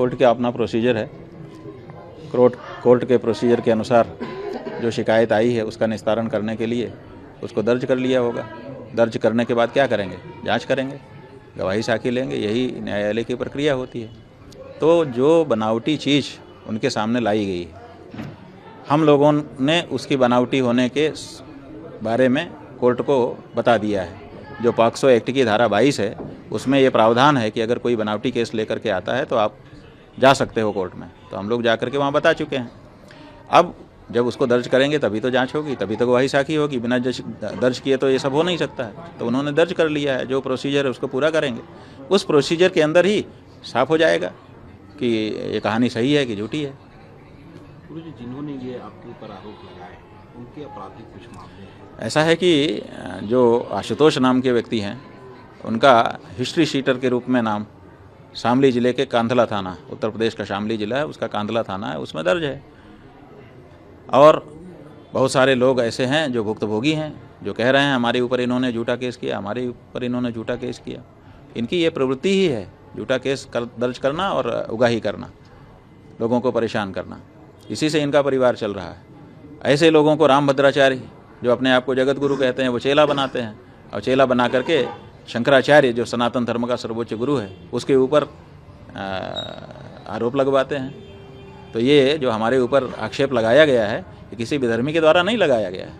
Court का अपना procedure है। कोर्ट के प्रोसीजर के अनुसार जो शिकायत आई है उसका निस्तारण करने के लिए उसको दर्ज कर लिया होगा। दर्ज करने के बाद क्या करेंगे? जांच करेंगे, गवाही साखी लेंगे, यही न्यायालय की प्रक्रिया होती है। तो जो बनावटी चीज़ उनके सामने लाई गई है, हम लोगों ने उसकी बनावटी होने के बारे में कोर्ट को बता दिया है। जो पॉक्सो एक्ट की धारा 22 है उसमें ये प्रावधान है कि अगर कोई बनावटी केस लेकर के आता है तो आप जा सकते हो कोर्ट में। तो हम लोग जा कर के वहाँ बता चुके हैं। अब जब उसको दर्ज करेंगे तभी तो जांच होगी, तभी तो गवाही साखी होगी। बिना दर्ज किए तो ये सब हो नहीं सकता है। तो उन्होंने दर्ज कर लिया है, जो प्रोसीजर है उसको पूरा करेंगे। उस प्रोसीजर के अंदर ही साफ हो जाएगा कि ये कहानी सही है कि झूठी है। गुरुजी, जिन्होंने ये आपके ऊपर आरोप लगाए उनके आपराधिक कुछ मामले हैं? ऐसा है कि जो आशुतोष नाम के व्यक्ति हैं उनका हिस्ट्री शीटर के रूप में नाम शामली ज़िले के कांधला थाना, उत्तर प्रदेश का शामली ज़िला है, उसका कांधला थाना है, उसमें दर्ज है। और बहुत सारे लोग ऐसे हैं जो भुक्तभोगी हैं, जो कह रहे हैं हमारे ऊपर इन्होंने झूठा केस किया, हमारे ऊपर इन्होंने झूठा केस किया। इनकी ये प्रवृत्ति ही है, झूठा केस दर्ज करना और उगाही करना, लोगों को परेशान करना। इसी से इनका परिवार चल रहा है। ऐसे लोगों को रामभद्राचार्य, जो अपने आप को जगत गुरु कहते हैं, वो चेला बनाते हैं और चेला बना करके शंकराचार्य, जो सनातन धर्म का सर्वोच्च गुरु है, उसके ऊपर आरोप लगवाते हैं। तो ये जो हमारे ऊपर आक्षेप लगाया गया है ये किसी विधर्मी के द्वारा नहीं लगाया गया है,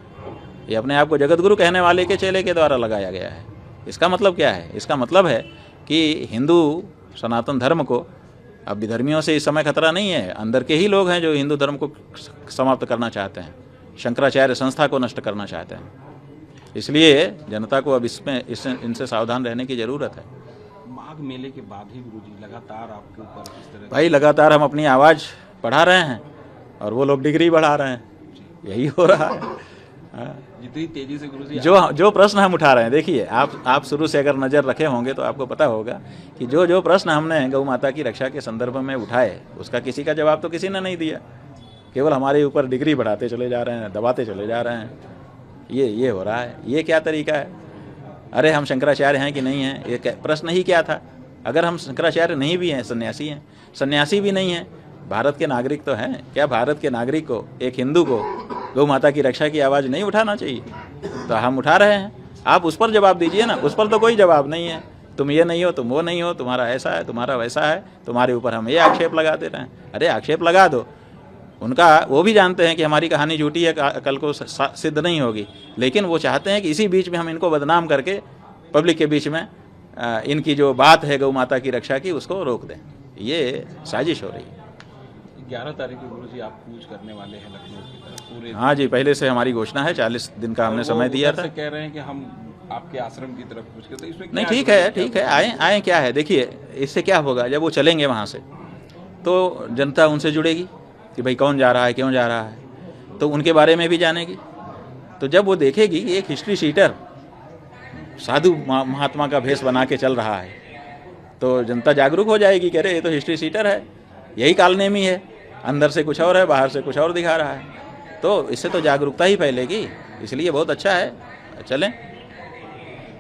ये अपने आप को जगत गुरु कहने वाले के चेले के द्वारा लगाया गया है। इसका मतलब क्या है? इसका मतलब है कि हिंदू सनातन धर्म को अब विधर्मियों से इस समय खतरा नहीं है। अंदर के ही लोग हैं जो हिंदू धर्म को समाप्त करना चाहते हैं, शंकराचार्य संस्था को नष्ट करना चाहते हैं। इसलिए जनता को अब इनसे सावधान रहने की ज़रूरत है। माघ मेले के बाद ही गुरुजी लगातार आपके ऊपर इस तरह भाई लगातार हम अपनी आवाज़ बढ़ा रहे हैं और वो लोग डिग्री बढ़ा रहे हैं, यही हो रहा है। जितनी तेजी से गुरुजी जो प्रश्न हम उठा रहे हैं, देखिए आप शुरू से अगर नज़र रखे होंगे तो आपको पता होगा कि जो प्रश्न हमने गौ माता की रक्षा के संदर्भ में उठाए उसका किसी का जवाब तो किसी ने नहीं दिया। केवल हमारे ऊपर डिग्री बढ़ाते चले जा रहे हैं, दबाते चले जा रहे हैं। ये हो रहा है। ये क्या तरीका है? अरे हम शंकराचार्य हैं कि नहीं हैं, ये प्रश्न ही क्या था? अगर हम शंकराचार्य नहीं भी हैं, सन्यासी हैं, सन्यासी भी नहीं हैं, भारत के नागरिक तो हैं, क्या भारत के नागरिक को, एक हिंदू को गौ माता की रक्षा की आवाज़ नहीं उठाना चाहिए? तो हम उठा रहे हैं। आप उस पर जवाब दीजिए ना। उस पर तो कोई जवाब नहीं है। तुम ये नहीं हो, तुम वो नहीं हो, तुम्हारा ऐसा है, तुम्हारा वैसा है, तुम्हारे ऊपर हम ये आक्षेप लगा दे रहे हैं। अरे आक्षेप लगा दो। उनका वो भी जानते हैं कि हमारी कहानी झूठी है, कल को सिद्ध नहीं होगी, लेकिन वो चाहते हैं कि इसी बीच में हम इनको बदनाम करके पब्लिक के बीच में इनकी जो बात है गौ माता की रक्षा की उसको रोक दें। ये साजिश हो रही है। 11 तारीख को गुरुजी आप कूच करने वाले हैं लखनऊ की तरफ पूरे? हाँ जी, पहले से हमारी घोषणा है, 40 दिन का हमने समय दिया था। कह रहे हैं कि हम आपके आश्रम की तरफ कूच करते, इसमें नहीं, ठीक है, आए क्या है? देखिए इससे क्या होगा, जब वो चलेंगे वहाँ से तो जनता उनसे जुड़ेगी कि भाई कौन जा रहा है, क्यों जा रहा है, तो उनके बारे में भी जानेगी। तो जब वो देखेगी कि एक हिस्ट्री शीटर साधु महात्मा का भेष बना के चल रहा है तो जनता जागरूक हो जाएगी कि अरे ये तो हिस्ट्री शीटर है, यही कालनेमी है, अंदर से कुछ और है, बाहर से कुछ और दिखा रहा है। तो इससे तो जागरूकता ही फैलेगी। इसलिए बहुत अच्छा है, चलें।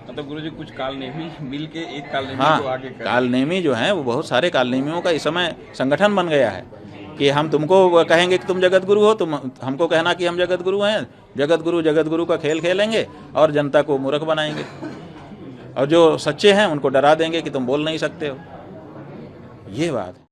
मतलब गुरुजी कुछ कालनेमी मिल के एक कालनेमी हाँ, को आगे कालनेमी जो हैं वो बहुत सारे कालनेमियों का इस समय संगठन बन गया है कि हम तुमको कहेंगे कि तुम जगत गुरु हो, तुम हमको कहना कि हम जगत गुरु हैं, जगत गुरु का खेल खेलेंगे और जनता को मूर्ख बनाएंगे, और जो सच्चे हैं उनको डरा देंगे कि तुम बोल नहीं सकते हो। ये बात है।